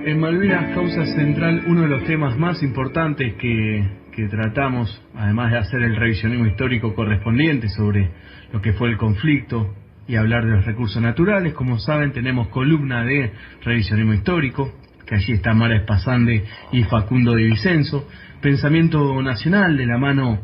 En Malvinas Causa Central, uno de los temas más importantes que tratamos, además de hacer el revisionismo histórico correspondiente sobre lo que fue el conflicto y hablar de los recursos naturales, como saben, tenemos columna de revisionismo histórico, que allí está Mara Espasande y Facundo Di Vicenzo, Pensamiento Nacional de la mano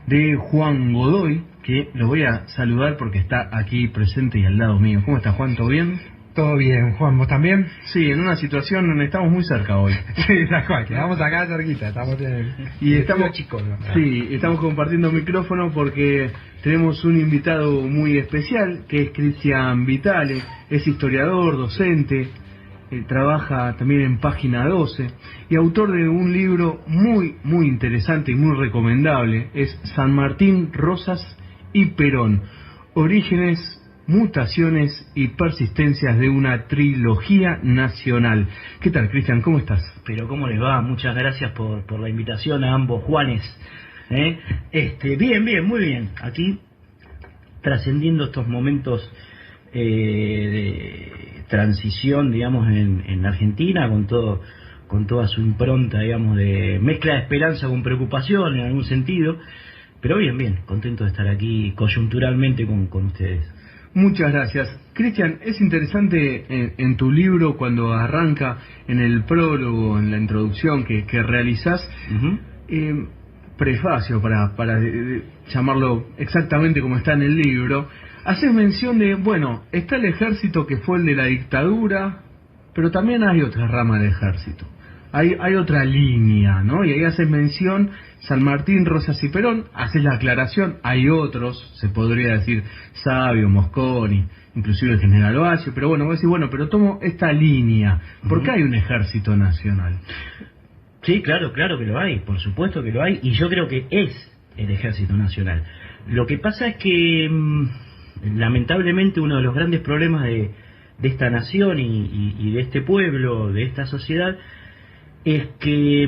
de Juan Godoy, que lo voy a saludar porque está aquí presente y al lado mío. ¿Cómo está, Juan? ¿Todo bien? Todo bien, Juan, ¿vos también? Sí, en una situación donde estamos muy cerca hoy. Sí, tal cual, quedamos acá cerquita, estamos en y estamos chicos, ¿no? Sí, estamos compartiendo micrófono porque tenemos un invitado muy especial, que es Cristian Vitale, es historiador, docente, trabaja también en Página 12 y autor de un libro muy interesante y muy recomendable, es San Martín, Rosas y Perón, orígenes, mutaciones y persistencias de una trilogía nacional. ¿Qué tal, Cristian? ¿Cómo estás? Pero ¿cómo les va? Muchas gracias por la invitación a ambos Juanes. Bien, muy bien. Aquí trascendiendo estos momentos de transición, digamos, en Argentina, con toda su impronta, digamos, de mezcla de esperanza con preocupación en algún sentido. Pero bien, contento de estar aquí coyunturalmente con ustedes. Muchas gracias. Cristian, es interesante en tu libro, cuando arranca en el prólogo, en la introducción que realizás, prefacio para llamarlo exactamente como está en el libro, haces mención de, bueno, está el ejército que fue el de la dictadura, pero también hay otra rama del ejército. Hay otra línea, ¿no? Y ahí haces mención San Martín, Rosas y Perón, haces la aclaración, hay otros, se podría decir Sabio, Mosconi, inclusive el general Ovalle, pero bueno, vos decís, bueno, pero tomo esta línea, ¿por qué hay un ejército nacional? Sí, claro que lo hay, por supuesto que lo hay, y yo creo que es el ejército nacional. Lo que pasa es que, lamentablemente, uno de los grandes problemas de esta nación y de este pueblo, de esta sociedad, es que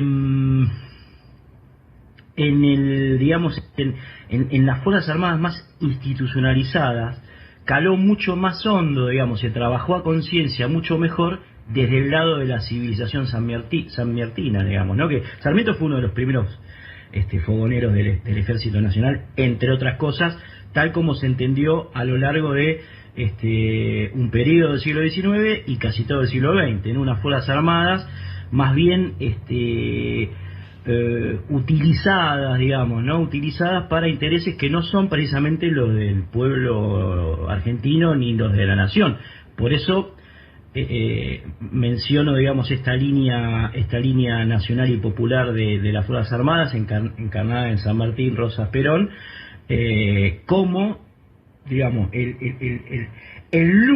en las Fuerzas Armadas más institucionalizadas caló mucho más hondo, digamos, se trabajó a conciencia mucho mejor desde el lado de la civilización sanmartina, digamos, ¿no? Que Sarmiento fue uno de los primeros fogoneros del Ejército Nacional, entre otras cosas, tal como se entendió a lo largo de un periodo del siglo XIX y casi todo el siglo XX, en unas Fuerzas Armadas más bien utilizadas, digamos, ¿no? Utilizadas para intereses que no son precisamente los del pueblo argentino ni los de la nación. Por eso menciono, digamos, esta línea nacional y popular de las Fuerzas Armadas encarnada en San Martín, Rosas, Perón, como, digamos, el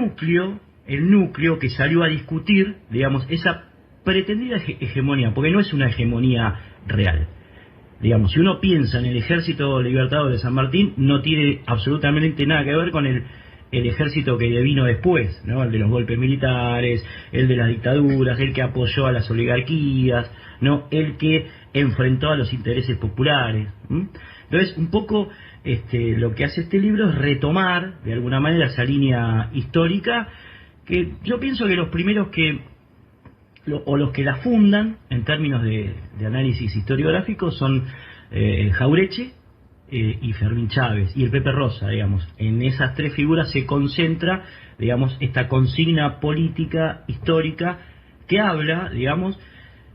núcleo que salió a discutir, digamos, esa pretendida hegemonía, porque no es una hegemonía real. Digamos, si uno piensa en el Ejército Libertador de San Martín, no tiene absolutamente nada que ver con el ejército que vino después, ¿no? El de los golpes militares, el de las dictaduras, el que apoyó a las oligarquías, ¿no? El que enfrentó a los intereses populares. Entonces, un poco lo que hace este libro es retomar, de alguna manera, esa línea histórica, que yo pienso que los primeros los que la fundan en términos de análisis historiográfico son Jauretche y Fermín Chávez y el Pepe Rosa, digamos. En esas tres figuras se concentra, digamos, esta consigna política histórica que habla, digamos,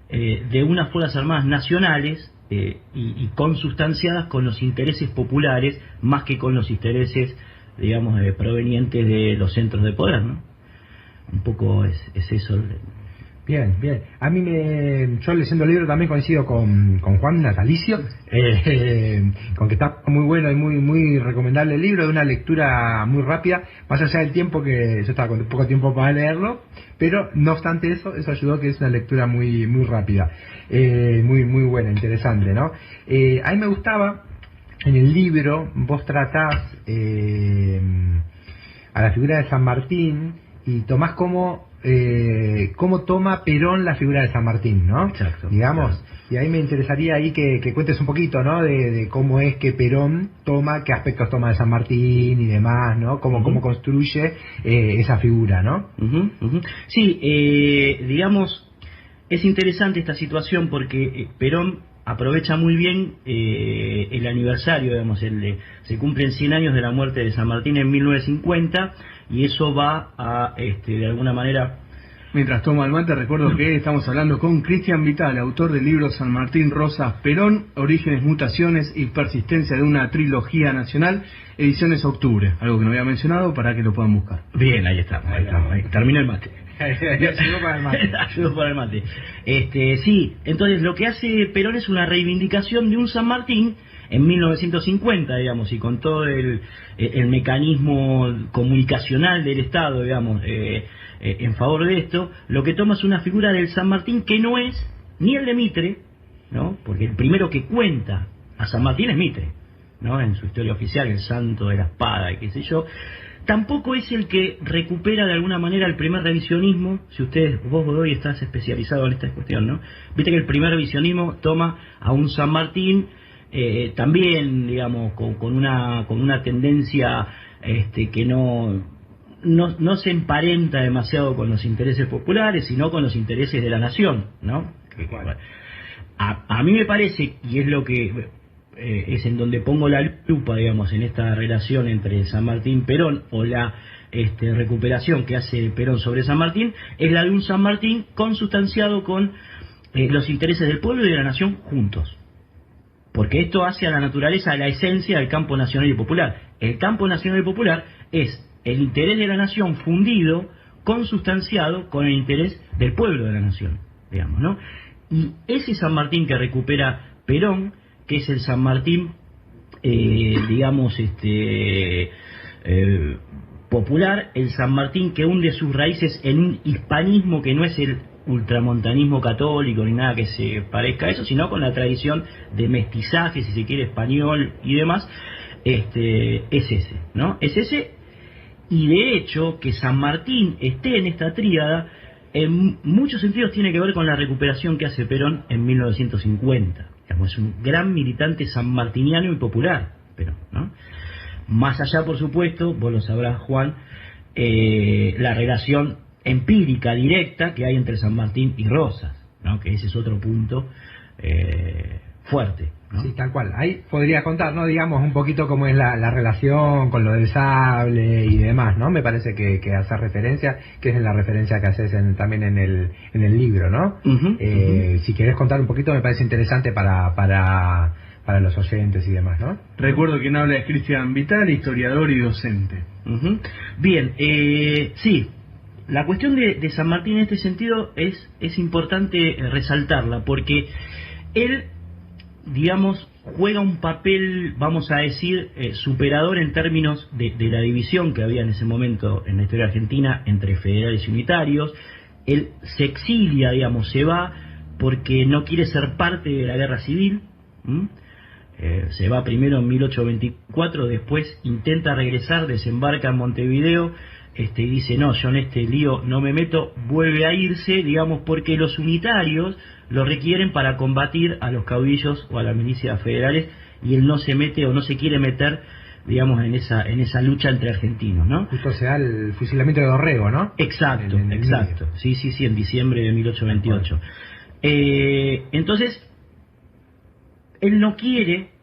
de unas Fuerzas Armadas nacionales y consustanciadas con los intereses populares más que con los intereses, digamos, provenientes de los centros de poder, ¿no? Un poco es eso. Bien. Yo leyendo el libro también coincido con Juan Natalicio, con que está muy bueno y muy recomendable el libro, de una lectura muy rápida, más allá del tiempo que yo estaba con poco tiempo para leerlo, pero no obstante eso ayudó a que es una lectura muy rápida, muy buena, interesante, ¿no? A mí me gustaba, en el libro vos tratás a la figura de San Martín y tomás cómo toma Perón la figura de San Martín, ¿no? Exacto. Digamos, claro. Y ahí me interesaría ahí que cuentes un poquito, ¿no? De cómo es que Perón toma, qué aspectos toma de San Martín y demás, ¿no? Cómo construye esa figura, ¿no? Sí, digamos, es interesante esta situación porque Perón aprovecha muy bien el aniversario, digamos, se cumplen 100 años de la muerte de San Martín en 1950 y eso va a, de alguna manera... Mientras toma el mate, recuerdo que estamos hablando con Cristian Vital, autor del libro San Martín Rosas Perón, Orígenes, Mutaciones y Persistencia de una Trilogía Nacional, ediciones Octubre, algo que no había mencionado para que lo puedan buscar. Bien, ahí estamos. Terminó el mate. Ayudó para el mate. Ayudó para el mate. Sí, entonces lo que hace Perón es una reivindicación de un San Martín en 1950, digamos, y con todo el mecanismo comunicacional del Estado, digamos, en favor de esto, lo que toma es una figura del San Martín que no es ni el de Mitre, ¿no? Porque el primero que cuenta a San Martín es Mitre, ¿no? En su historia oficial, el santo de la espada y qué sé yo. Tampoco es el que recupera de alguna manera el primer revisionismo. Si vos Godoy estás especializado en esta cuestión, ¿no? Viste que el primer revisionismo toma a un San Martín también, digamos, con una tendencia que no se emparenta demasiado con los intereses populares, sino con los intereses de la nación, ¿no? A mí me parece, y es lo que es en donde pongo la lupa, digamos, en esta relación entre San Martín y Perón, o la recuperación que hace Perón sobre San Martín, es la de un San Martín consustanciado con los intereses del pueblo y de la nación juntos. Porque esto hace a la naturaleza, a la esencia del campo nacional y popular. El campo nacional y popular es el interés de la nación fundido, consustanciado con el interés del pueblo de la nación, digamos, ¿no? Y ese San Martín que recupera Perón, que es el San Martín, digamos, popular, el San Martín que hunde sus raíces en un hispanismo que no es el ultramontanismo católico ni nada que se parezca a eso, sino con la tradición de mestizaje, si se quiere, español y demás, es ese, ¿no? Es ese. Y de hecho, que San Martín esté en esta tríada, en muchos sentidos tiene que ver con la recuperación que hace Perón en 1950. Digamos, es un gran militante sanmartiniano y popular, Perón, ¿no? Más allá, por supuesto, vos lo sabrás, Juan, la relación empírica, directa, que hay entre San Martín y Rosas, ¿no? Que ese es otro punto fuerte, ¿no? Sí, tal cual. Ahí podría contar, ¿no? Digamos, un poquito cómo es la relación con lo del sable y demás, ¿no? Me parece que hace referencia, que es la referencia que haces también en el libro, ¿no? Si querés contar un poquito, me parece interesante para los oyentes y demás, ¿no? Recuerdo quien habla es Cristian Vital, historiador y docente. Bien, sí. La cuestión de San Martín en este sentido es importante resaltarla, porque él, digamos, juega un papel, vamos a decir, superador en términos de la división que había en ese momento en la historia argentina entre federales y unitarios. Él se exilia, digamos, se va porque no quiere ser parte de la guerra civil. Se va primero en 1824, después intenta regresar, desembarca en Montevideo, y dice, no, yo en este lío no me meto, vuelve a irse, digamos, porque los unitarios lo requieren para combatir a los caudillos o a las milicias federales, y él no se mete o no se quiere meter, digamos, en esa lucha entre argentinos, ¿no? Justo se da el fusilamiento de Dorrego, ¿no? Exacto, exacto. Sí, en diciembre de 1828. Entonces, él no quiere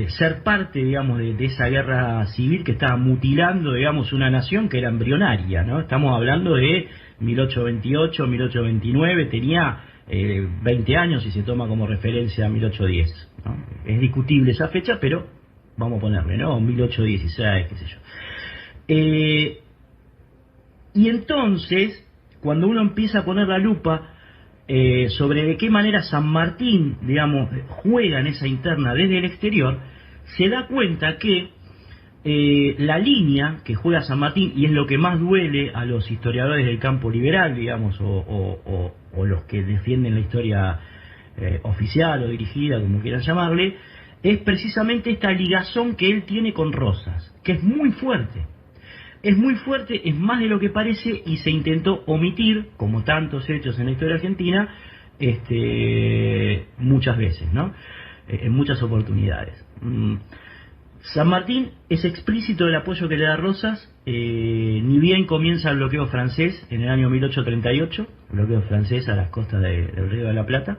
ser parte, digamos, de esa guerra civil que estaba mutilando, digamos, una nación que era embrionaria, ¿no? Estamos hablando de 1828, 1829, tenía 20 años y se toma como referencia a 1810, ¿no? Es discutible esa fecha, pero vamos a ponerle, ¿no? 1816, qué sé yo. Y entonces, cuando uno empieza a poner la lupa sobre de qué manera San Martín, digamos, juega en esa interna desde el exterior, se da cuenta que la línea que juega San Martín, y es lo que más duele a los historiadores del campo liberal, digamos, o los que defienden la historia oficial o dirigida, como quieran llamarle, es precisamente esta ligazón que él tiene con Rosas, que es muy fuerte. Es muy fuerte, es más de lo que parece, y se intentó omitir, como tantos hechos en la historia argentina, muchas veces, ¿no? En muchas oportunidades. San Martín es explícito del apoyo que le da Rosas, ni bien comienza el bloqueo francés en el año 1838, el bloqueo francés a las costas del Río de la Plata.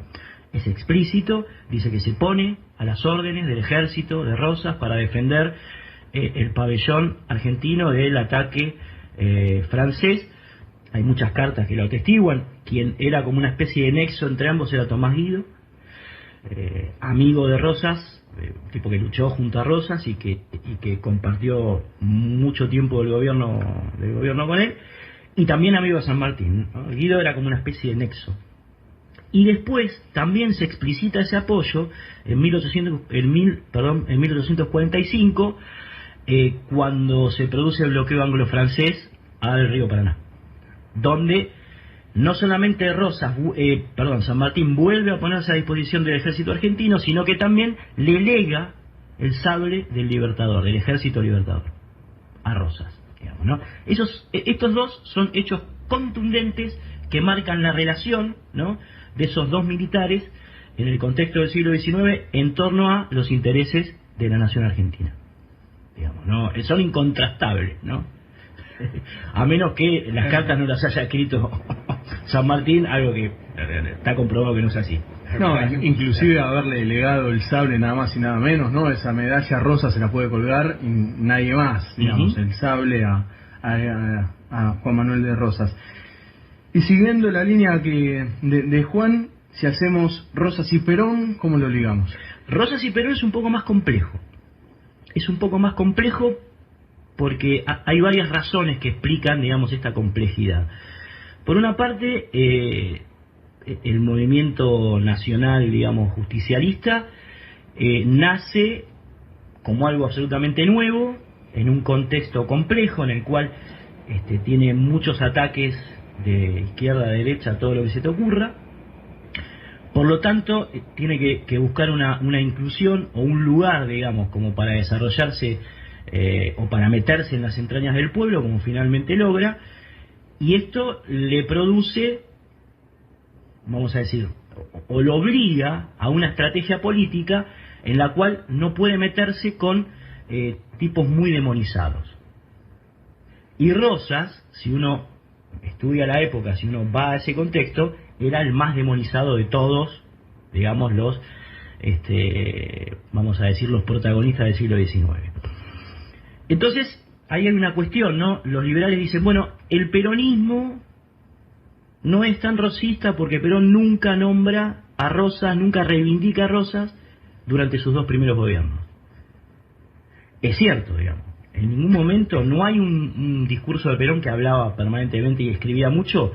Es explícito, dice que se pone a las órdenes del ejército de Rosas para defender el pabellón argentino del ataque francés. Hay muchas cartas que lo atestiguan. Quien era como una especie de nexo entre ambos era Tomás Guido, amigo de Rosas, tipo que luchó junto a Rosas y que compartió mucho tiempo del gobierno con él, y también amigo de San Martín, ¿no? Guido era como una especie de nexo. Y después también se explicita ese apoyo en 1845, cuando se produce el bloqueo anglo-francés al río Paraná, donde no solamente San Martín vuelve a ponerse a disposición del ejército argentino, sino que también le lega el sable del Libertador, del ejército libertador, a Rosas, digamos, ¿no? Estos dos son hechos contundentes que marcan la relación, ¿no?, de esos dos militares en el contexto del siglo XIX en torno a los intereses de la nación argentina, digamos, ¿no? Son incontrastables, ¿no? A menos que las cartas no las haya escrito San Martín, algo que está comprobado que no es así. No, inclusive haberle legado el sable nada más y nada menos, ¿no? Esa medalla rosa se la puede colgar y nadie más, digamos, el sable a Juan Manuel de Rosas. Y siguiendo la línea de Juan, si hacemos Rosas y Perón, ¿cómo lo ligamos? Rosas y Perón es un poco más complejo. Es un poco más complejo porque hay varias razones que explican, digamos, esta complejidad. Por una parte, el movimiento nacional, digamos, justicialista, nace como algo absolutamente nuevo, en un contexto complejo, en el cual tiene muchos ataques de izquierda a derecha, todo lo que se te ocurra. Por lo tanto, tiene que buscar una inclusión o un lugar, digamos, como para desarrollarse o para meterse en las entrañas del pueblo, como finalmente logra, y esto le produce, vamos a decir, o lo obliga a una estrategia política en la cual no puede meterse con tipos muy demonizados. Y Rosas, si uno estudia la época, si uno va a ese contexto, era el más demonizado de todos, digamos, vamos a decir, los protagonistas del siglo XIX. Entonces, ahí hay una cuestión, ¿no? Los liberales dicen, bueno, el peronismo no es tan rosista porque Perón nunca nombra a Rosas, nunca reivindica a Rosas durante sus dos primeros gobiernos. Es cierto, digamos. En ningún momento no hay un discurso de Perón, que hablaba permanentemente y escribía mucho,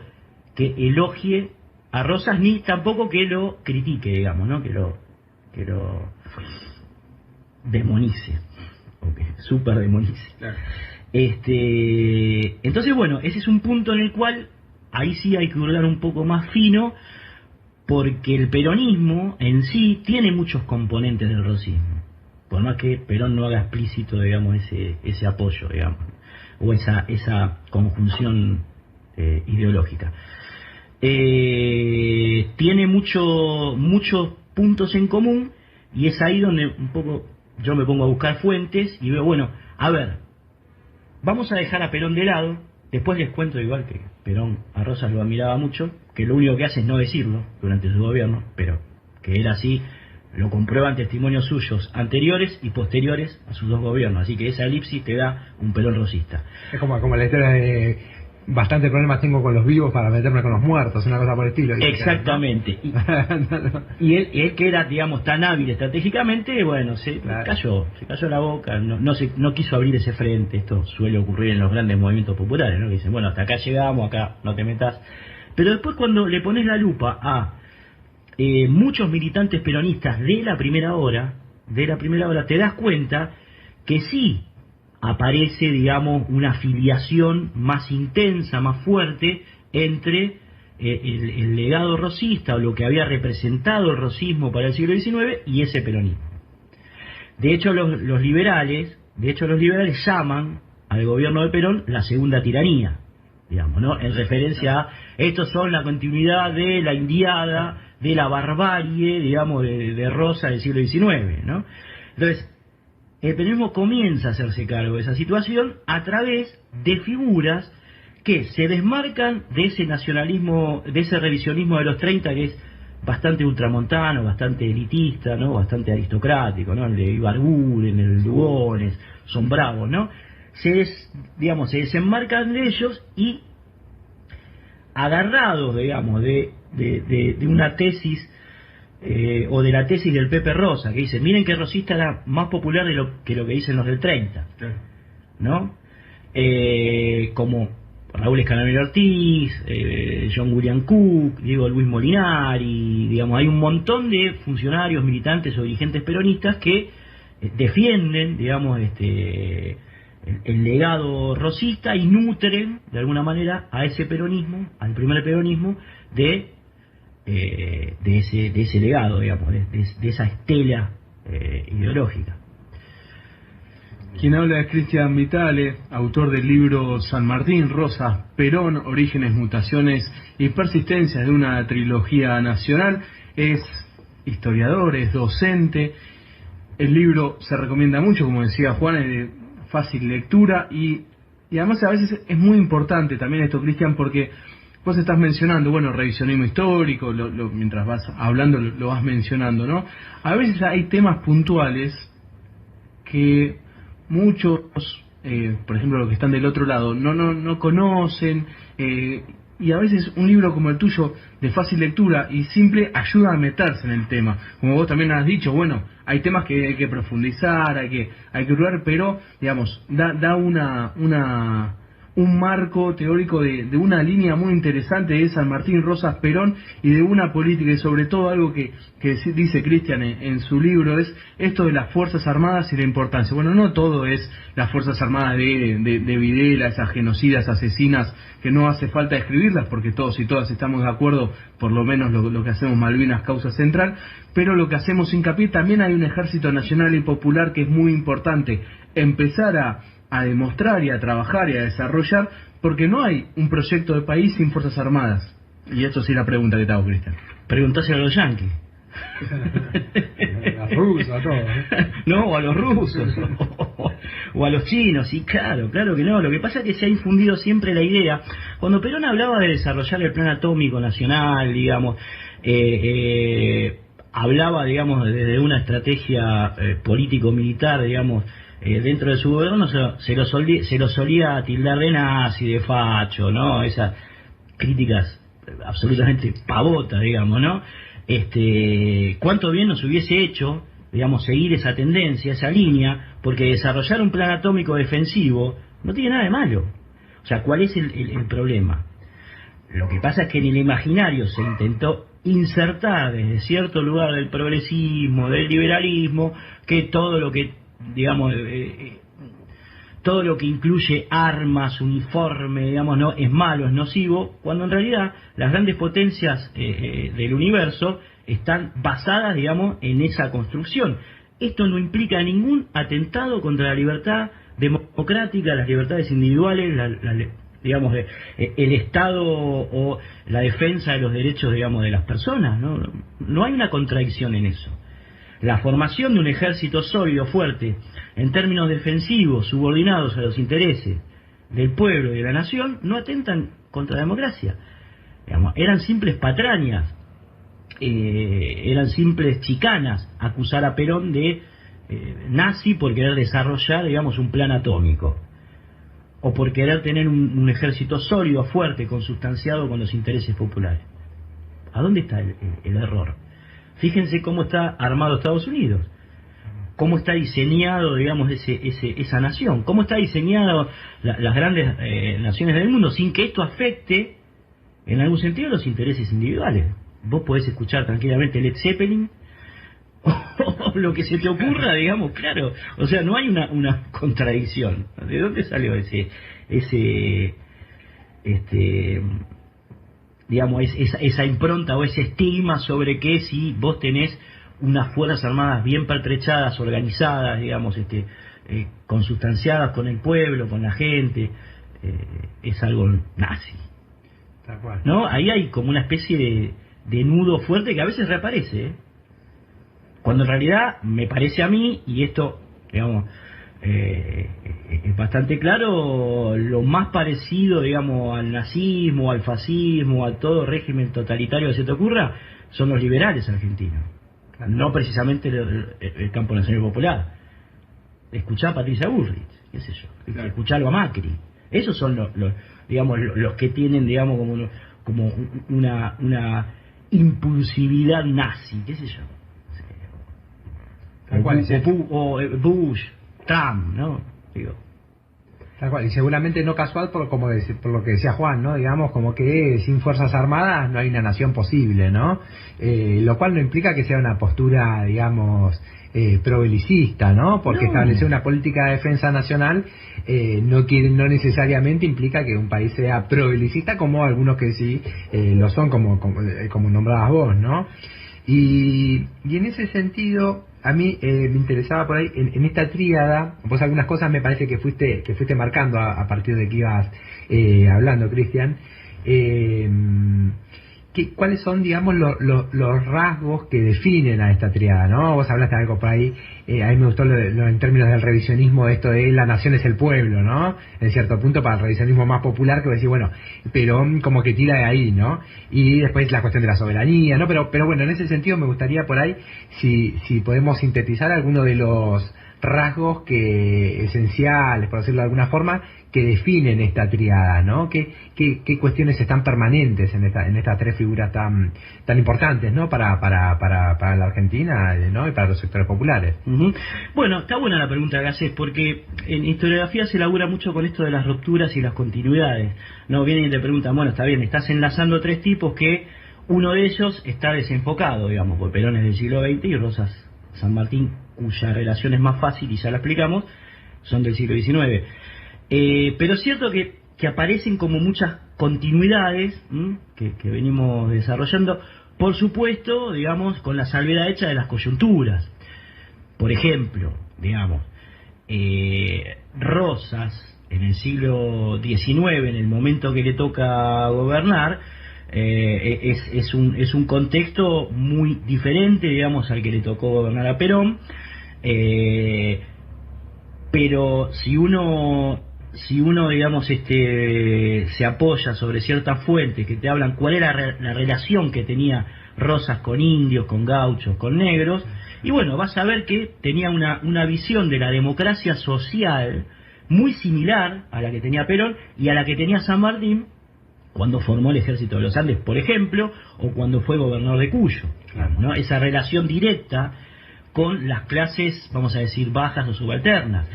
que elogie a Rosas, ni tampoco que lo critique, digamos, ¿no? Que lo demonice, o que super demonice. Claro. Entonces, bueno, ese es un punto en el cual ahí sí hay que hurgar un poco más fino, porque el peronismo en sí tiene muchos componentes del rosismo, por más que Perón no haga explícito, digamos, ese apoyo, digamos, o esa conjunción ideológica. Tiene muchos puntos en común, y es ahí donde un poco yo me pongo a buscar fuentes y veo, bueno, a ver, vamos a dejar a Perón de lado. Después les cuento, igual, que Perón a Rosas lo admiraba mucho, que lo único que hace es no decirlo durante su gobierno, pero que era así. Lo comprueban testimonios suyos anteriores y posteriores a sus dos gobiernos. Así que esa elipsis te da un Perón rosista. Es como la historia de bastante problemas tengo con los vivos para meterme con los muertos, una cosa por el estilo. Exactamente. ¿No? Y él que era, digamos, tan hábil estratégicamente, bueno, se cayó la boca, no quiso abrir ese frente. Esto suele ocurrir en los grandes movimientos populares, ¿no? Que dicen, bueno, hasta acá llegamos, acá no te metas. Pero después, cuando le pones la lupa a muchos militantes peronistas de la primera hora, te das cuenta que sí aparece, digamos, una filiación más intensa, más fuerte entre el legado rosista, o lo que había representado el rosismo para el siglo XIX, y ese peronismo. De hecho, los liberales llaman al gobierno de Perón la segunda tiranía, digamos, ¿no? En referencia a, estos son la continuidad de la indiada de la barbarie, digamos, de Rosa del siglo XIX, ¿no? Entonces, el peronismo comienza a hacerse cargo de esa situación a través de figuras que se desmarcan de ese nacionalismo, de ese revisionismo de los 30, que es bastante ultramontano, bastante elitista, ¿no? Bastante aristocrático, ¿no? El de Ibarguren, el de Lugones, son bravos, ¿no? Se desenmarcan de ellos y, agarrados, digamos, de una tesis o de la tesis del Pepe Rosa, que dice, miren que Rosista era más popular que lo que dicen los del 30, ¿no? Como Raúl Escanabel Ortiz, John William Cook, Diego Luis Molinari, digamos, hay un montón de funcionarios, militantes o dirigentes peronistas que defienden, digamos, el legado rosista y nutren de alguna manera a ese peronismo, al primer peronismo, de ese legado, digamos, de esa estela ideológica. Quien habla es Cristian Vitale, autor del libro San Martín, Rosas, Perón, Orígenes, Mutaciones y Persistencias de una trilogía nacional. Es historiador, es docente. El libro se recomienda mucho, como decía Juan, es de fácil lectura y además a veces es muy importante también esto, Cristian, porque vos estás mencionando, bueno, revisionismo histórico, mientras vas hablando lo vas mencionando, ¿no? A veces hay temas puntuales que muchos, por ejemplo, los que están del otro lado, no conocen, y a veces un libro como el tuyo, de fácil lectura y simple, ayuda a meterse en el tema. Como vos también has dicho, bueno, hay temas que hay que profundizar, hay que ver, pero, digamos, da un marco teórico de una línea muy interesante de San Martín, Rosas, Perón y de una política, y sobre todo algo que dice Cristian en su libro, es esto de las Fuerzas Armadas y la importancia. Bueno, no todo es las Fuerzas Armadas de Videla, esas genocidas, asesinas, que no hace falta escribirlas porque todos y todas estamos de acuerdo, por lo menos lo que hacemos Malvinas, causa central, pero lo que hacemos hincapié, también hay un ejército nacional y popular que es muy importante empezar a demostrar y a trabajar y a desarrollar, porque no hay un proyecto de país sin Fuerzas Armadas. Y esto sí es la pregunta que te hago, Cristian. Preguntáselo a los yanquis. A los rusos, a todos, No, o a los rusos, o a los chinos, y claro que no. Lo que pasa es que se ha infundido siempre la idea, cuando Perón hablaba de desarrollar el plan atómico nacional, digamos, hablaba, digamos, desde una estrategia político-militar, digamos, dentro de su gobierno se lo solía tildar de nazi, de facho, ¿no? Esas críticas absolutamente pavotas, digamos, ¿no? Cuánto bien nos hubiese hecho, digamos, seguir esa tendencia, esa línea, porque desarrollar un plan atómico defensivo no tiene nada de malo. O sea, ¿cuál es el problema? Lo que pasa es que en el imaginario se intentó insertar desde cierto lugar del progresismo, del liberalismo, que todo lo que, digamos, todo lo que incluye armas, uniforme, digamos, no es malo, es nocivo, cuando en realidad las grandes potencias del universo están basadas, digamos, en esa construcción. Esto no implica ningún atentado contra la libertad democrática, las libertades individuales, digamos, el Estado o la defensa de los derechos, digamos, de las personas. No hay una contradicción en eso. La formación de un ejército sólido, fuerte, en términos defensivos, subordinados a los intereses del pueblo y de la nación, no atentan contra la democracia. Digamos, eran simples patrañas, eran simples chicanas acusar a Perón de nazi por querer desarrollar, digamos, un plan atómico, o por querer tener un ejército sólido, fuerte, consustanciado con los intereses populares. ¿A dónde está el error? Fíjense cómo está armado Estados Unidos, cómo está diseñado, digamos, esa nación, cómo está diseñado las grandes naciones del mundo, sin que esto afecte, en algún sentido, los intereses individuales. Vos podés escuchar tranquilamente Led Zeppelin, o lo que se te ocurra, digamos, claro. O sea, no hay una contradicción. ¿De dónde salió digamos, esa impronta o ese estigma sobre que si vos tenés unas fuerzas armadas bien pertrechadas, organizadas, digamos, consustanciadas con el pueblo, con la gente, es algo nazi? Tal cual. ¿No? Ahí hay como una especie de nudo fuerte que a veces reaparece, ¿eh? Cuando en realidad me parece a mí, y esto, digamos, es bastante claro, lo más parecido, digamos, al nazismo, al fascismo, a todo régimen totalitario que se te ocurra, son los liberales argentinos, claro. No precisamente el campo nacional popular. Escuchá a Patricia Bullrich, qué sé yo, claro. Escucharlo a Macri. Esos son los que tienen, digamos, como una impulsividad nazi, qué sé yo. O Bush, Trump, ¿no? Digo. Tal cual, y seguramente no casual por lo que decía Juan, ¿no? Digamos, como que sin fuerzas armadas no hay una nación posible, ¿no? Lo cual no implica que sea una postura, digamos, pro-belicista, ¿no? Porque establecer una política de defensa nacional no necesariamente implica que un país sea pro-belicista, como algunos que sí lo son, como nombrabas vos, ¿no? Y en ese sentido, a mí me interesaba por ahí, en esta tríada, pues algunas cosas me parece que fuiste marcando a partir de que ibas hablando, Cristian. ¿Cuáles son, digamos, los rasgos que definen a esta tríada, ¿no? Vos hablaste de algo por ahí, a mí me gustó en términos del revisionismo, esto de la nación es el pueblo, ¿no? En cierto punto, para el revisionismo más popular, que decir, bueno, Perón como que tira de ahí, ¿no? Y después la cuestión de la soberanía, ¿no? Pero bueno, en ese sentido me gustaría por ahí, si podemos sintetizar alguno de los rasgos esenciales, por decirlo de alguna forma, que definen esta triada, ¿no? ¿Qué cuestiones están permanentes en estas tres figuras tan importantes, ¿no? Para la Argentina, ¿no? Y para los sectores populares. Uh-huh. Bueno, está buena la pregunta que haces, porque en historiografía se labura mucho con esto de las rupturas y las continuidades, ¿no? Vienen y te preguntan, bueno, está bien, estás enlazando tres tipos que uno de ellos está desenfocado, digamos, porque Perón es del siglo XX y Rosas San Martín, cuya relación es más fácil y ya la explicamos, son del siglo XIX. Pero es cierto que aparecen como muchas continuidades que venimos desarrollando, por supuesto, digamos, con la salvedad hecha de las coyunturas. Por ejemplo, digamos, Rosas en el siglo XIX, en el momento que le toca gobernar, es un contexto muy diferente, digamos, al que le tocó gobernar a Perón. Pero si uno digamos se apoya sobre ciertas fuentes que te hablan cuál era la relación que tenía Rosas con indios, con gauchos, con negros, y bueno, vas a ver que tenía una visión de la democracia social muy similar a la que tenía Perón y a la que tenía San Martín cuando formó el Ejército de los Andes, por ejemplo, o cuando fue gobernador de Cuyo, ¿no? Esa relación directa con las clases, vamos a decir, bajas o subalternas,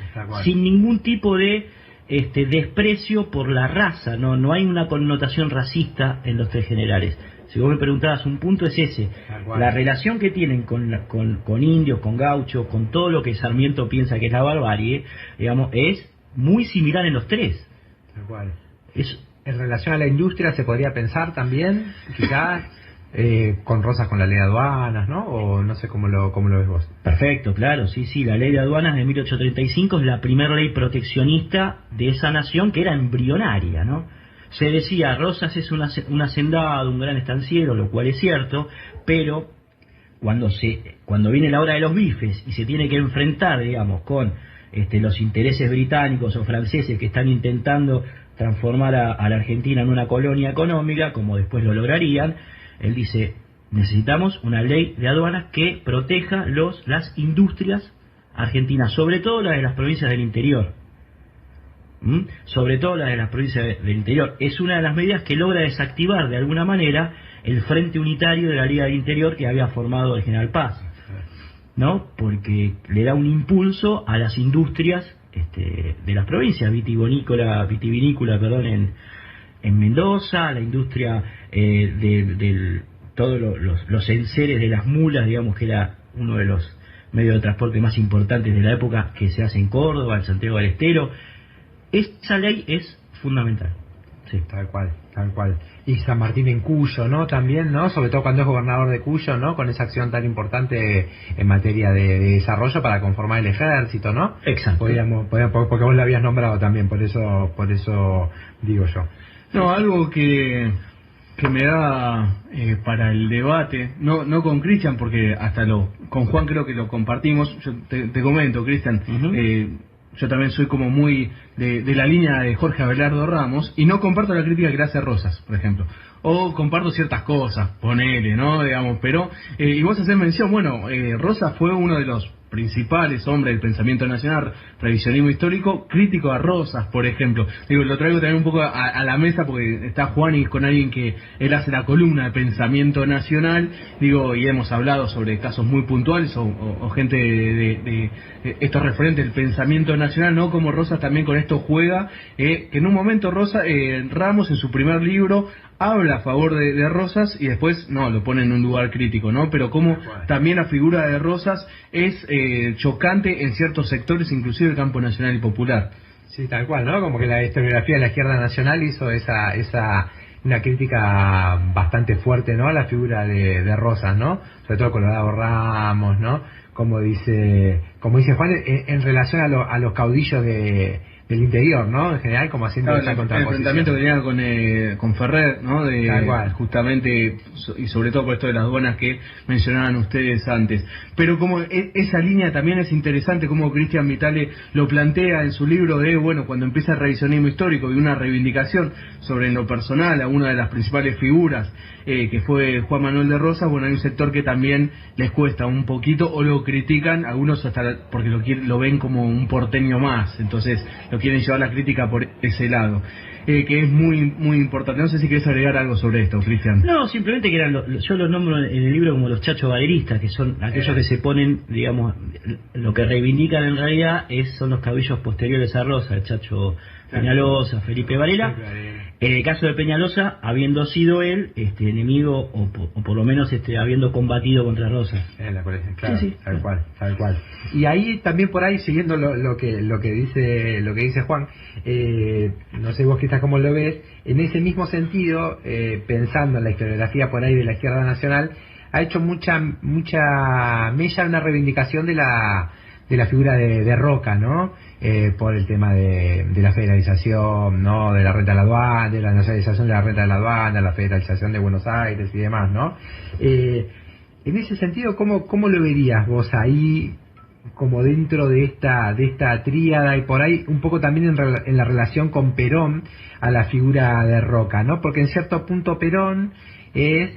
sin ningún tipo de desprecio por la raza, no hay una connotación racista en los tres generales. Si vos me preguntabas, un punto es ese, la relación que tienen con indios, con gauchos, con todo lo que Sarmiento piensa que es la barbarie, digamos, es muy similar en los tres. Tal cual. En relación a la industria se podría pensar también, quizás, con Rosas con la ley de aduanas, ¿no? O no sé cómo lo ves vos. Perfecto, claro, sí, la ley de aduanas de 1835 es la primera ley proteccionista de esa nación que era embrionaria, ¿no? Se decía, Rosas es un hacendado, un gran estanciero, lo cual es cierto, pero cuando viene la hora de los bifes y se tiene que enfrentar, digamos, con los intereses británicos o franceses que están intentando transformar a la Argentina en una colonia económica, como después lo lograrían, él dice, necesitamos una ley de aduanas que proteja las industrias argentinas, sobre todo las de las provincias del interior. Sobre todo las de las provincias del interior. Es una de las medidas que logra desactivar de alguna manera el Frente Unitario de la Liga del Interior que había formado el general Paz, ¿no? Porque le da un impulso a las industrias de las provincias, vitivinícola, en Mendoza, la industria de todos los enseres de las mulas, digamos, que era uno de los medios de transporte más importantes de la época, que se hace en Córdoba, en Santiago del Estero. Esa ley es fundamental. Sí, tal cual. Y San Martín en Cuyo, ¿no? También, ¿no? Sobre todo cuando es gobernador de Cuyo, ¿no? Con esa acción tan importante en materia de desarrollo para conformar el ejército, ¿no? Exacto. Porque vos lo habías nombrado también, por eso digo yo. No, algo que que me da para el debate, no con Cristian, porque con Juan creo que lo compartimos. Yo te comento, Cristian, yo también soy como muy de la línea de Jorge Abelardo Ramos, y no comparto la crítica que le hace Rosas, por ejemplo. O comparto ciertas cosas, ponele, ¿no? Digamos, pero, y vos hacés mención, bueno, Rosas fue uno de los principales hombres del pensamiento nacional, revisionismo histórico, crítico a Rosas, por ejemplo. Digo, lo traigo también un poco a la mesa porque está Juan y con alguien que él hace la columna de pensamiento nacional, digo, y hemos hablado sobre casos muy puntuales o gente de estos referentes del pensamiento nacional, ¿no? Como Rosas también con esto juega, que en un momento Ramos en su primer libro habla a favor de Rosas y después lo pone en un lugar crítico, ¿no? Pero como también la figura de Rosas es chocante en ciertos sectores, inclusive el campo nacional y popular. Sí, tal cual, ¿no? Como que la historiografía de la izquierda nacional hizo una crítica bastante fuerte, ¿no? A la figura de Rosas, ¿no? Sobre todo Colorado Ramos, ¿no? Como dice Juan, en relación a los caudillos del interior, ¿no? En general, como haciendo esa contraposición. El enfrentamiento que tenían con Ferrer, ¿no? Justamente, y sobre todo por esto de las aduanas que mencionaban ustedes antes. Pero como esa línea también es interesante, como Cristian Vitale lo plantea en su libro cuando empieza el revisionismo histórico y una reivindicación sobre en lo personal a una de las principales figuras, que fue Juan Manuel de Rosas. Bueno, hay un sector que también les cuesta un poquito o lo critican, algunos hasta porque lo ven como un porteño más, entonces lo quieren llevar la crítica por ese lado, que es muy muy importante. No sé si querés agregar algo sobre esto, Cristian. No, simplemente que yo los nombro en el libro como los chachos galeristas, que son aquellos que se ponen, digamos, lo que reivindican en realidad son los caudillos posteriores a Rosas, el Chacho Peñalosa, Felipe Varela. En el caso de Peñalosa, habiendo sido él enemigo o por lo menos habiendo combatido contra Rosas. Claro, sí. Tal cual. Y ahí también por ahí, siguiendo lo que dice Juan, no sé vos quizás cómo lo ves, en ese mismo sentido, pensando en la historiografía por ahí de la izquierda nacional, ha hecho mucha mella una reivindicación de la figura de Roca, ¿no? Por el tema de la federalización, ¿no? De la renta de la aduana, de la nacionalización de la renta de la aduana, la federalización de Buenos Aires y demás, ¿no? En ese sentido, ¿cómo lo verías vos ahí, como dentro de esta tríada, y por ahí un poco también en la relación con Perón a la figura de Roca, ¿no? Porque en cierto punto Perón es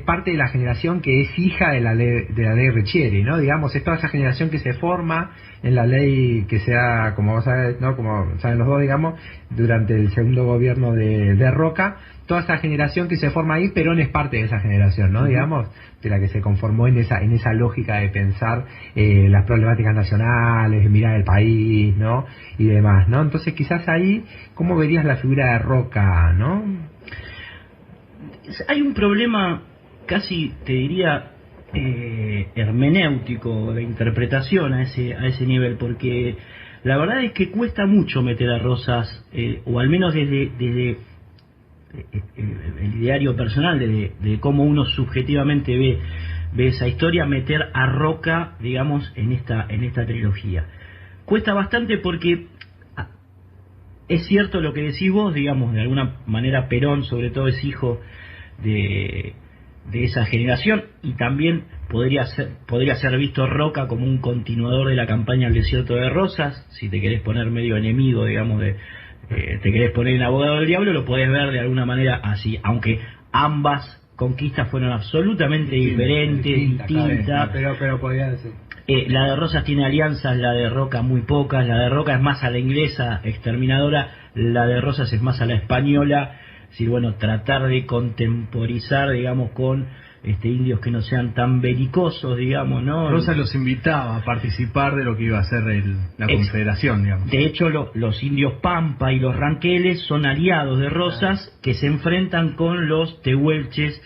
parte de la generación que es hija de la ley Riccieri, ¿no? Digamos, es toda esa generación que se forma en la ley que sea, como vos sabés, ¿no? Como saben los dos, digamos, durante el segundo gobierno de Roca, toda esa generación que se forma ahí. Perón es parte de esa generación, ¿no? Digamos, de la que se conformó en esa lógica de pensar las problemáticas nacionales, de mirar el país, ¿no? Y demás, ¿no? Entonces quizás ahí, ¿cómo verías la figura de Roca, ¿no? Hay un problema casi, te diría, hermenéutico, de interpretación a ese nivel, porque la verdad es que cuesta mucho meter a Rosas, o al menos desde el ideario personal, de cómo uno subjetivamente ve esa historia, meter a Roca, digamos, en esta trilogía. Cuesta bastante porque es cierto lo que decís vos, digamos, de alguna manera Perón sobre todo es hijo de esa generación, y también podría ser visto Roca como un continuador de la campaña al desierto de Rosas. Si te querés poner medio enemigo, digamos, te querés poner en abogado del diablo, lo podés ver de alguna manera así, aunque ambas conquistas fueron absolutamente diferentes, distintas. Pero podría ser. La de Rosas tiene alianzas, la de Roca muy pocas. La de Roca es más a la inglesa, exterminadora; la de Rosas es más a la española. Sí, bueno, tratar de contemporizar, digamos, con indios que no sean tan belicosos, digamos, ¿no? Rosas los invitaba a participar de lo que iba a ser la Confederación, digamos. De hecho, los indios Pampa y los Ranqueles son aliados de Rosas, que se enfrentan con los tehuelches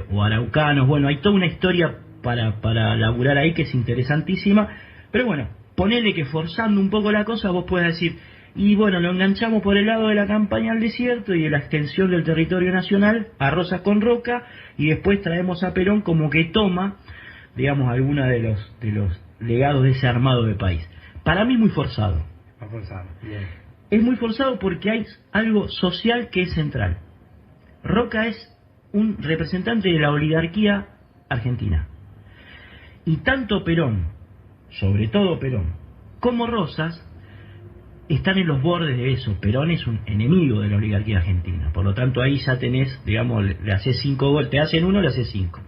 o araucanos. Bueno, hay toda una historia para laburar ahí que es interesantísima, pero bueno, ponele que forzando un poco la cosa vos puedes decir, y bueno, lo enganchamos por el lado de la campaña al desierto y de la extensión del territorio nacional a Rosas con Roca, y después traemos a Perón como que toma, digamos, alguna de los legados de ese armado de país. Para mí muy forzado. Bien. es muy forzado porque hay algo social que es central. Roca es un representante de la oligarquía argentina. Y tanto Perón, sobre todo Perón, como Rosas, están en los bordes de eso. Perón es un enemigo de la oligarquía argentina. Por lo tanto, ahí ya tenés, digamos, le haces 5 goles, te hacen 1, le haces 5.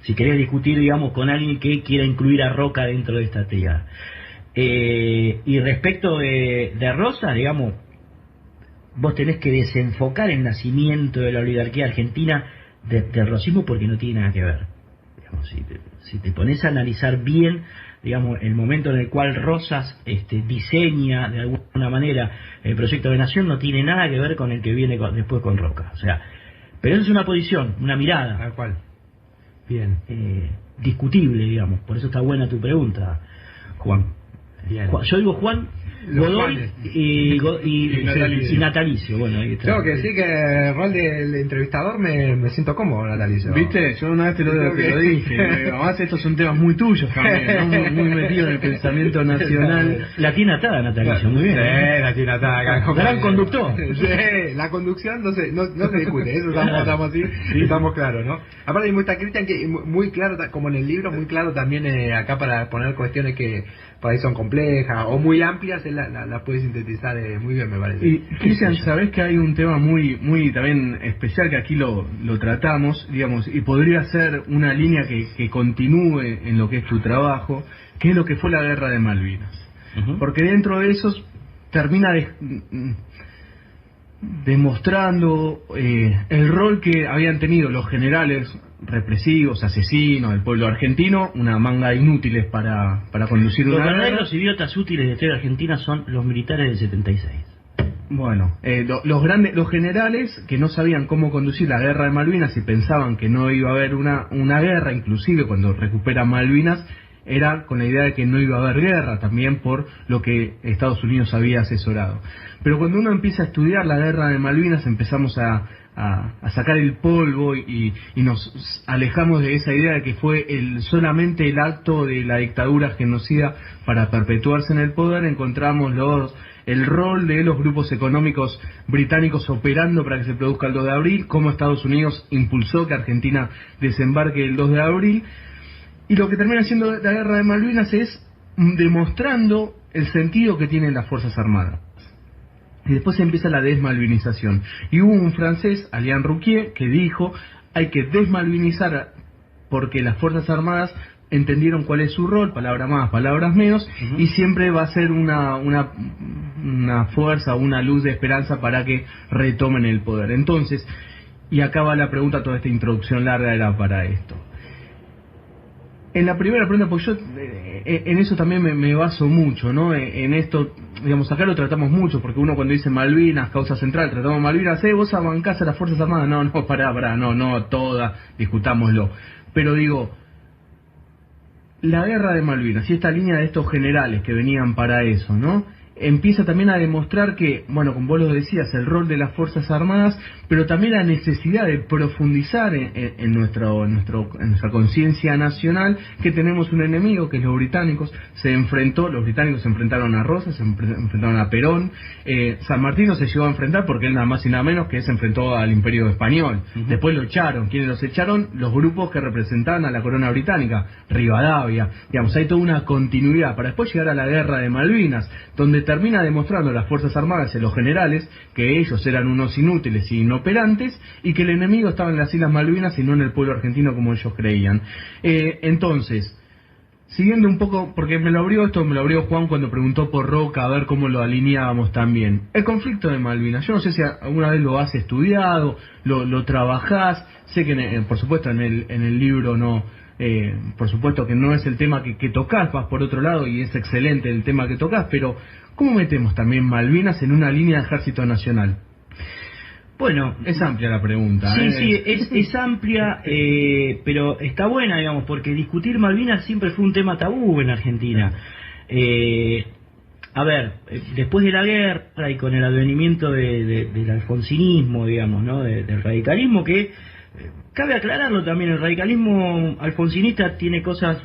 Si querés discutir, digamos, con alguien que quiera incluir a Roca dentro de esta triada. Y respecto de Rosas, digamos, vos tenés que desenfocar el nacimiento de la oligarquía argentina del rosismo porque no tiene nada que ver. Digamos, si te pones a analizar bien, digamos, el momento en el cual Rosas diseña de alguna manera el proyecto de nación, no tiene nada que ver con el que viene después con Roca. O sea, pero eso es una posición, una mirada. Tal cual. Bien. Discutible, digamos. Por eso está buena tu pregunta, Juan. Bien. Yo digo Juan, Godoy y Natalicio. Bueno, ahí está. Tengo que decir que el rol del entrevistador me siento cómodo, Natalicio. ¿Viste? Yo una vez te lo dije. Además, estos son temas muy tuyos también, ¿no? Muy metidos en el pensamiento nacional. La tiene atada, Natalicio, muy bien. Sí, la tiene atada. Gran conductor. Sí, la conducción no se discute, eso estamos así, sí. Estamos claros, ¿no? Aparte hay mucha Cristian que muy claro, como en el libro, muy claro también acá para poner cuestiones que por ahí son complejas o muy amplias, él las puede sintetizar muy bien, me parece. Y Cristian, sabés que hay un tema muy también especial que aquí lo tratamos, digamos, y podría ser una línea que continúe en lo que es tu trabajo, que es lo que fue la guerra de Malvinas. Uh-huh. Porque dentro de eso termina demostrando el rol que habían tenido los generales represivos, asesinos del pueblo argentino, una manga de inútiles para conducir una guerra. Los verdaderos idiotas útiles de la historia argentina son los militares del 76. Bueno, los generales que no sabían cómo conducir la guerra de Malvinas y pensaban que no iba a haber una guerra, inclusive cuando recuperan Malvinas, era con la idea de que no iba a haber guerra, también por lo que Estados Unidos había asesorado. Pero cuando uno empieza a estudiar la guerra de Malvinas, empezamos a sacar el polvo y nos alejamos de esa idea de que fue solamente el acto de la dictadura genocida para perpetuarse en el poder. Encontramos el rol de los grupos económicos británicos operando para que se produzca el 2 de abril, cómo Estados Unidos impulsó que Argentina desembarque el 2 de abril. Y lo que termina siendo la guerra de Malvinas es demostrando el sentido que tienen las Fuerzas Armadas. Y después empieza la desmalvinización. Y hubo un francés, Alain Rouquier, que dijo, hay que desmalvinizar porque las Fuerzas Armadas entendieron cuál es su rol, palabras más, palabras menos, uh-huh. Y siempre va a ser una fuerza, una luz de esperanza para que retomen el poder. Entonces, y acaba la pregunta, toda esta introducción larga era para esto. En la primera pregunta, porque yo en eso también me baso mucho, ¿no? En esto, digamos, acá lo tratamos mucho, porque uno cuando dice Malvinas, causa central, tratamos Malvinas, vos abancás a las Fuerzas Armadas, no, pará, no, todas, discutámoslo. Pero digo, la guerra de Malvinas y esta línea de estos generales que venían para eso, ¿no? Empieza también a demostrar que, bueno, como vos lo decías, el rol de las Fuerzas Armadas, pero también la necesidad de profundizar en nuestra conciencia nacional, que tenemos un enemigo, que es los británicos. Los británicos se enfrentaron a Rosas, se enfrentaron a Perón, San Martín no se llegó a enfrentar porque él nada más y nada menos que se enfrentó al Imperio Español. Uh-huh. Después lo echaron. ¿Quiénes los echaron? Los grupos que representaban a la corona británica, Rivadavia. Digamos, hay toda una continuidad para después llegar a la guerra de Malvinas, donde termina demostrando a las Fuerzas Armadas y a los generales que ellos eran unos inútiles y inoperantes y que el enemigo estaba en las Islas Malvinas y no en el pueblo argentino como ellos creían. Entonces, siguiendo un poco, porque me lo abrió Juan cuando preguntó por Roca, a ver cómo lo alineábamos también. El conflicto de Malvinas, yo no sé si alguna vez lo has estudiado, lo trabajás, sé que por supuesto en el libro no... por supuesto que no es el tema que tocás, vas por otro lado y es excelente el tema que tocás, pero ¿cómo metemos también Malvinas en una línea de ejército nacional? Bueno, es amplia la pregunta. Sí, es amplia, pero está buena, digamos, porque discutir Malvinas siempre fue un tema tabú en Argentina. A ver, después de la guerra y con el advenimiento del alfonsinismo, digamos, ¿no? Del radicalismo, que cabe aclararlo también, el radicalismo alfonsinista tiene cosas,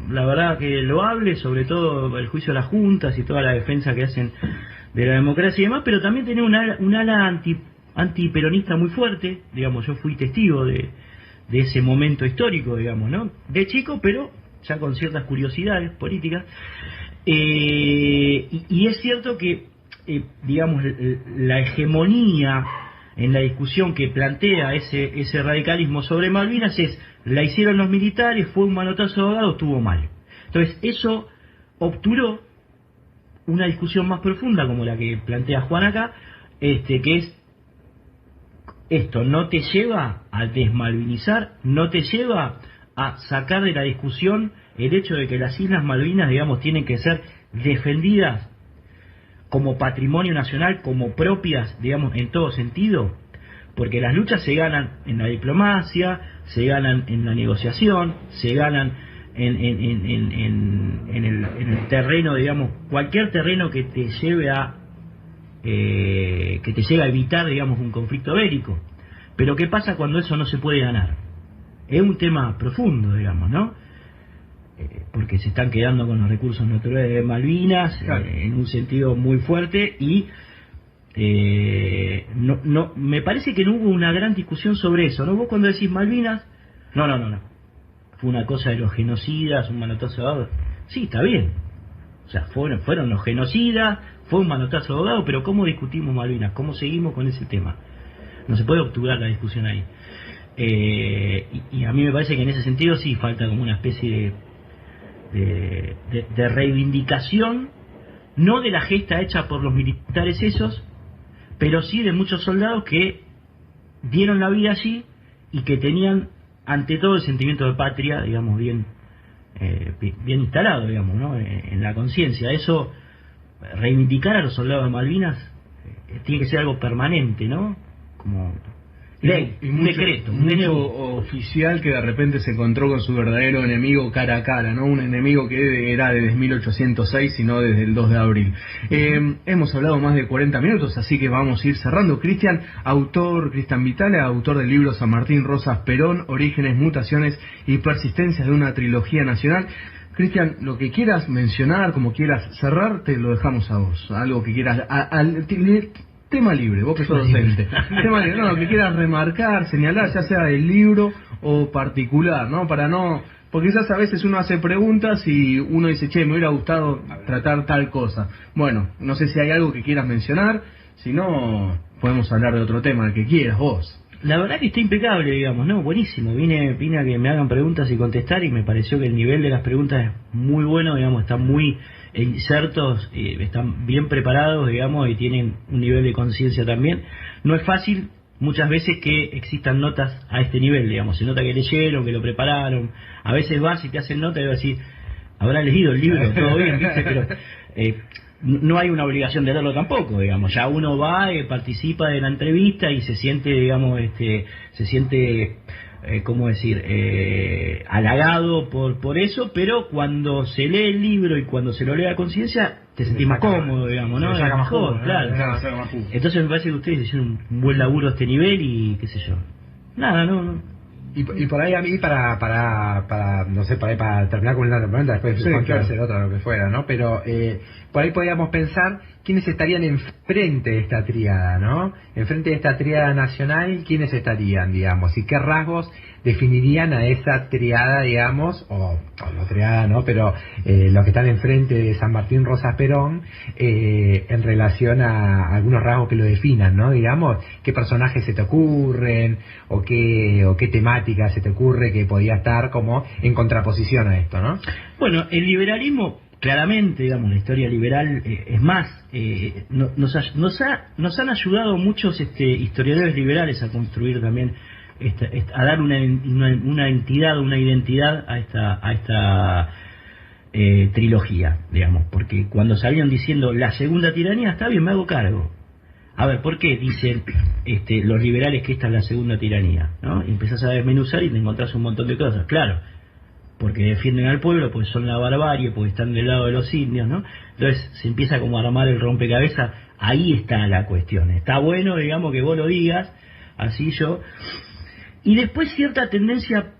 la verdad, que loables, sobre todo el juicio a las juntas y toda la defensa que hacen la democracia y demás, pero también tenía un ala antiperonista muy fuerte, digamos. Yo fui testigo de ese momento histórico, digamos, ¿no? De chico, pero ya con ciertas curiosidades políticas. Y es cierto que, digamos, la hegemonía en la discusión que plantea ese radicalismo sobre Malvinas es: la hicieron los militares, fue un manotazo de ahogado, estuvo mal. Entonces eso obturó una discusión más profunda, como la que plantea Juan acá, que es: esto no te lleva a desmalvinizar, no te lleva a sacar de la discusión el hecho de que las Islas Malvinas, digamos, tienen que ser defendidas como patrimonio nacional, como propias, digamos, en todo sentido, porque las luchas se ganan en la diplomacia, se ganan en la negociación, se ganan en el terreno, digamos, cualquier terreno que te lleve a evitar, digamos, un conflicto bélico. Pero ¿qué pasa cuando eso no se puede ganar? Es un tema profundo, digamos, ¿no? Porque se están quedando con los recursos naturales de Malvinas, claro, en un sentido muy fuerte, y no me parece que no hubo una gran discusión sobre eso, ¿no? Vos cuando decís Malvinas, no, fue una cosa de los genocidas, un manotazo de ahogado. Sí, está bien, o sea, fueron los genocidas, fue un manotazo de ahogado, pero ¿cómo discutimos Malvinas? ¿Cómo seguimos con ese tema? No se puede obturar la discusión ahí. Y a mí me parece que en ese sentido sí falta como una especie de reivindicación, no de la gesta hecha por los militares esos, pero sí de muchos soldados que dieron la vida allí y que tenían ante todo el sentimiento de patria, digamos, bien instalado, digamos, ¿no? En la conciencia. Eso, reivindicar a los soldados de Malvinas tiene que ser algo permanente, ¿no? Como ley, un decreto, un mucho oficial que de repente se encontró con su verdadero enemigo cara a cara, ¿no? Un enemigo que era desde 1806 y no desde el 2 de abril. Hemos hablado más de 40 minutos, así que vamos a ir cerrando. Cristian Vitale, autor del libro San Martín Rosas Perón, Orígenes, Mutaciones y Persistencias de una trilogía nacional. Cristian, lo que quieras mencionar, como quieras cerrar, te lo dejamos a vos. Algo que quieras... tema libre, vos que sos docente. Tema libre, no, lo que quieras remarcar, señalar, ya sea del libro o particular, ¿no? Para no... Porque quizás a veces uno hace preguntas y uno dice, che, me hubiera gustado tratar tal cosa. Bueno, no sé si hay algo que quieras mencionar, si no, podemos hablar de otro tema, el que quieras vos. La verdad que está impecable, digamos, ¿no? Buenísimo. Vine a que me hagan preguntas y contestar, y me pareció que el nivel de las preguntas es muy bueno, digamos, están muy insertos, están bien preparados, digamos, y tienen un nivel de conciencia también. No es fácil muchas veces que existan notas a este nivel, digamos. Se nota que leyeron, que lo prepararon. A veces vas y te hacen nota y vas a decir, habrá leído el libro, todo bien, ¿viste? Pero no hay una obligación de leerlo tampoco, digamos. Ya uno va, participa de la entrevista y se siente, digamos, ¿cómo decir? Halagado por eso, pero cuando se lee el libro y cuando se lo lee a conciencia, te sentís más cómodo, digamos, ¿no? Se saca más mejor, jugo, claro. Entonces me parece que ustedes hicieron un buen laburo a este nivel y qué sé yo. Nada, no. Y por ahí a mí para no sé, para terminar con una pregunta, después sí, claro, hacer otra, lo que fuera, ¿no? Pero por ahí podríamos pensar quiénes estarían enfrente de esta tríada, ¿no? Enfrente de esta tríada nacional, quiénes estarían, digamos, y qué rasgos definirían a esa triada, digamos, o no triada, ¿no? Pero los que están enfrente de San Martín Rosas Perón, en relación a algunos rasgos que lo definan, ¿no? Digamos, qué personajes se te ocurren, o qué temática se te ocurre que podía estar como en contraposición a esto, ¿no? Bueno, el liberalismo, claramente, digamos, la historia liberal es más, nos han ayudado muchos historiadores liberales a construir también, a dar una entidad, una identidad a esta trilogía, digamos, porque cuando salían diciendo la segunda tiranía, está bien, me hago cargo. A ver, ¿por qué dicen los liberales que esta es la segunda tiranía? ¿No? Y empezás a desmenuzar y te encontrás un montón de cosas. Claro, porque defienden al pueblo, porque son la barbarie, porque están del lado de los indios, ¿no? Entonces se empieza como a armar el rompecabezas. Ahí está la cuestión. Está bueno, digamos, que vos lo digas, así yo. Y después cierta tendencia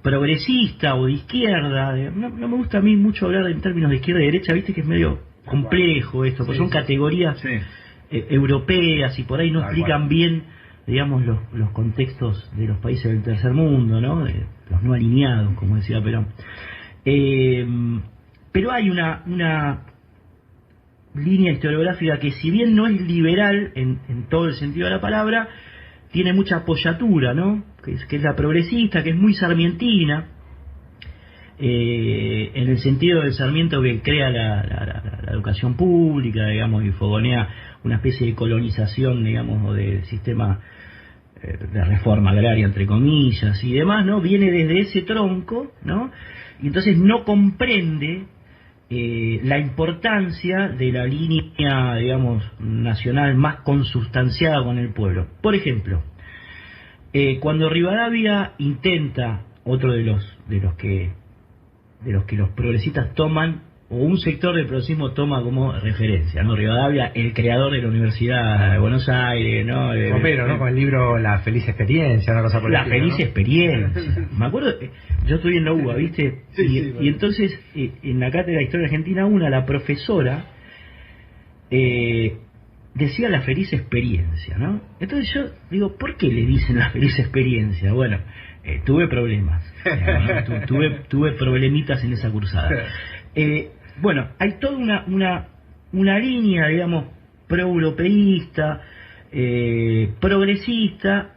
progresista o de izquierda. No me gusta a mí mucho hablar en términos de izquierda y derecha, viste que es medio complejo esto, porque son categorías europeas y por ahí no explican bien, digamos, los contextos de los países del tercer mundo, ¿no? Los no alineados, como decía Perón. Pero hay una línea historiográfica que, si bien no es liberal en todo el sentido de la palabra, tiene mucha apoyatura, ¿no? Que es la progresista, que es muy sarmientina, en el sentido del Sarmiento que crea la educación pública, digamos, y fogonea una especie de colonización, digamos, o de sistema de reforma agraria, entre comillas, y demás, ¿no? Viene desde ese tronco, ¿no? Y entonces no comprende la importancia de la línea, digamos, nacional más consustanciada con el pueblo. Por ejemplo, cuando Rivadavia intenta, otro de los que los progresistas toman, o un sector del progresismo toma como referencia, ¿no? Rivadavia, el creador de la Universidad de Buenos Aires, ¿no? Romero, ¿no? Con el libro La Feliz Experiencia, una cosa por el La estilo, Feliz ¿no? Experiencia. Me acuerdo, yo estuve en la UBA, ¿viste? Y entonces, en la cátedra de Historia Argentina 1, la profesora decía La Feliz Experiencia, ¿no? Entonces yo digo, ¿por qué le dicen La Feliz Experiencia? Bueno, tuve problemas, ¿no? tuve problemitas en esa cursada. Bueno, hay toda una línea, digamos, pro-europeísta, progresista,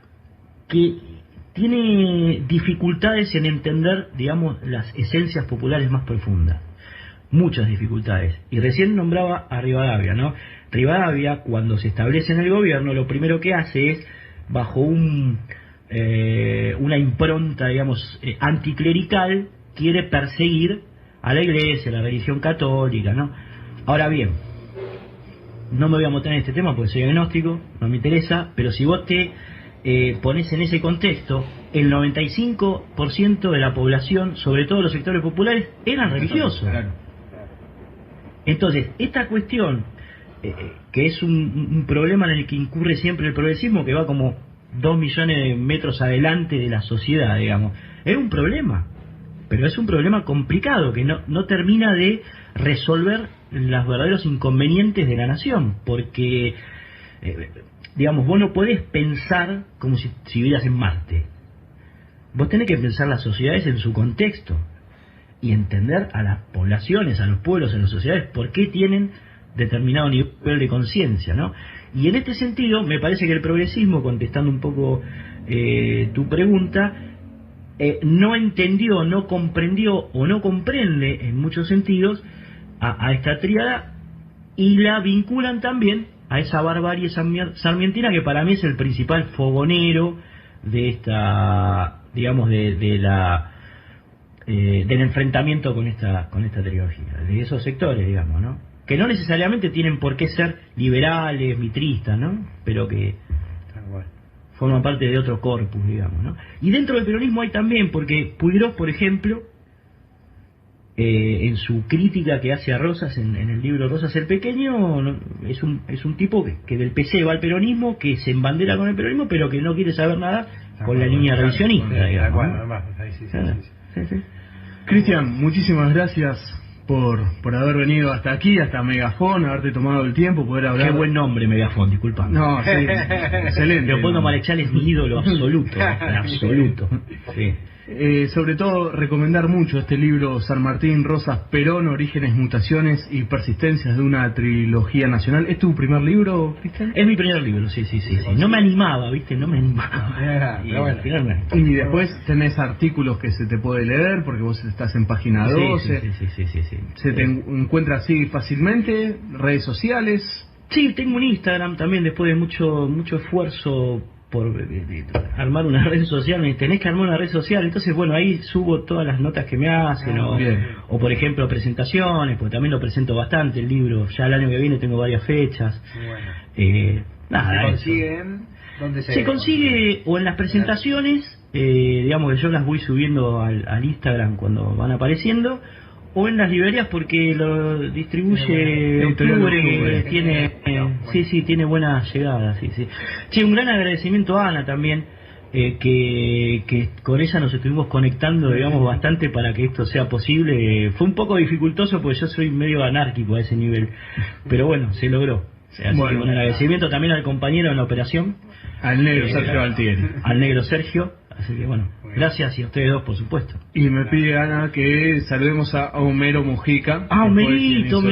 que tiene dificultades en entender, digamos, las esencias populares más profundas. Muchas dificultades. Y recién nombraba a Rivadavia, ¿no? Rivadavia, cuando se establece en el gobierno, lo primero que hace es, bajo una impronta, digamos, anticlerical, quiere perseguir a la Iglesia, a la religión católica, ¿no? Ahora bien, no me voy a meter en este tema porque soy agnóstico, no me interesa, pero si vos te pones en ese contexto, el 95% de la población, sobre todo los sectores populares, eran religiosos. Entonces, esta cuestión, que es un problema en el que incurre siempre el progresismo, que va como 2 millones de metros adelante de la sociedad, digamos, es un problema. Pero es un problema complicado que no termina de resolver los verdaderos inconvenientes de la nación, porque, digamos, vos no podés pensar como si vivieras en Marte. Vos tenés que pensar las sociedades en su contexto y entender a las poblaciones, a los pueblos, a las sociedades, por qué tienen determinado nivel de conciencia, ¿no? Y en este sentido, me parece que el progresismo, contestando un poco tu pregunta, no entendió, no comprendió o no comprende en muchos sentidos a esta tríada, y la vinculan también a esa barbarie sarmientina, que para mí es el principal fogonero de esta, digamos, del enfrentamiento con esta trilogía, de esos sectores, digamos, ¿no? Que no necesariamente tienen por qué ser liberales, mitristas, ¿no? Pero que forman parte de otro corpus, digamos, ¿no? Y dentro del peronismo hay también, porque Puigros, por ejemplo, en su crítica que hace a Rosas, en el libro Rosas el Pequeño, ¿no? es un tipo que del PC va al peronismo, que se embandera con el peronismo, pero que no quiere saber nada con la línea revisionista, digamos, ¿no? Cristian, muchísimas gracias por haber venido hasta aquí, hasta Megafón, haberte tomado el tiempo, poder hablar. Qué buen nombre, Megafón, disculpa. No, sí, excelente. Leopoldo Marechal es mi ídolo absoluto, absoluto. Sí. Sobre todo, recomendar mucho este libro, San Martín, Rosas, Perón, Orígenes, Mutaciones y Persistencias de una trilogía nacional. ¿Es tu primer libro, Cristian? Es mi primer libro, sí. No me animaba, ¿viste? No me animaba. Y después tenés artículos que se te puede leer, porque vos estás en página 12. Sí. ¿Se te encuentra así fácilmente? ¿Redes sociales? Sí, tengo un Instagram también, después de mucho esfuerzo por armar una red social. Tenés que armar una red social, entonces bueno, ahí subo todas las notas que me hacen, o por ejemplo presentaciones, porque también lo presento bastante el libro. Ya el año que viene tengo varias fechas. Nada, ¿se consiguen? ¿Dónde se consigue? O en las presentaciones, digamos que yo las voy subiendo al Instagram cuando van apareciendo, o en las librerías, porque lo distribuye Octubre, que tiene tiene buena llegada. Sí. Che, un gran agradecimiento a Ana también, que con ella nos estuvimos conectando, digamos, bastante para que esto sea posible. Fue un poco dificultoso porque yo soy medio anárquico a ese nivel, pero bueno, se logró. Así que un agradecimiento también al compañero en la operación, al negro Sergio Altieri. Al negro Sergio. Así que bueno, gracias, y a ustedes dos, por supuesto. Y me pide Ana que saludemos a Homero Mujica. Homerito,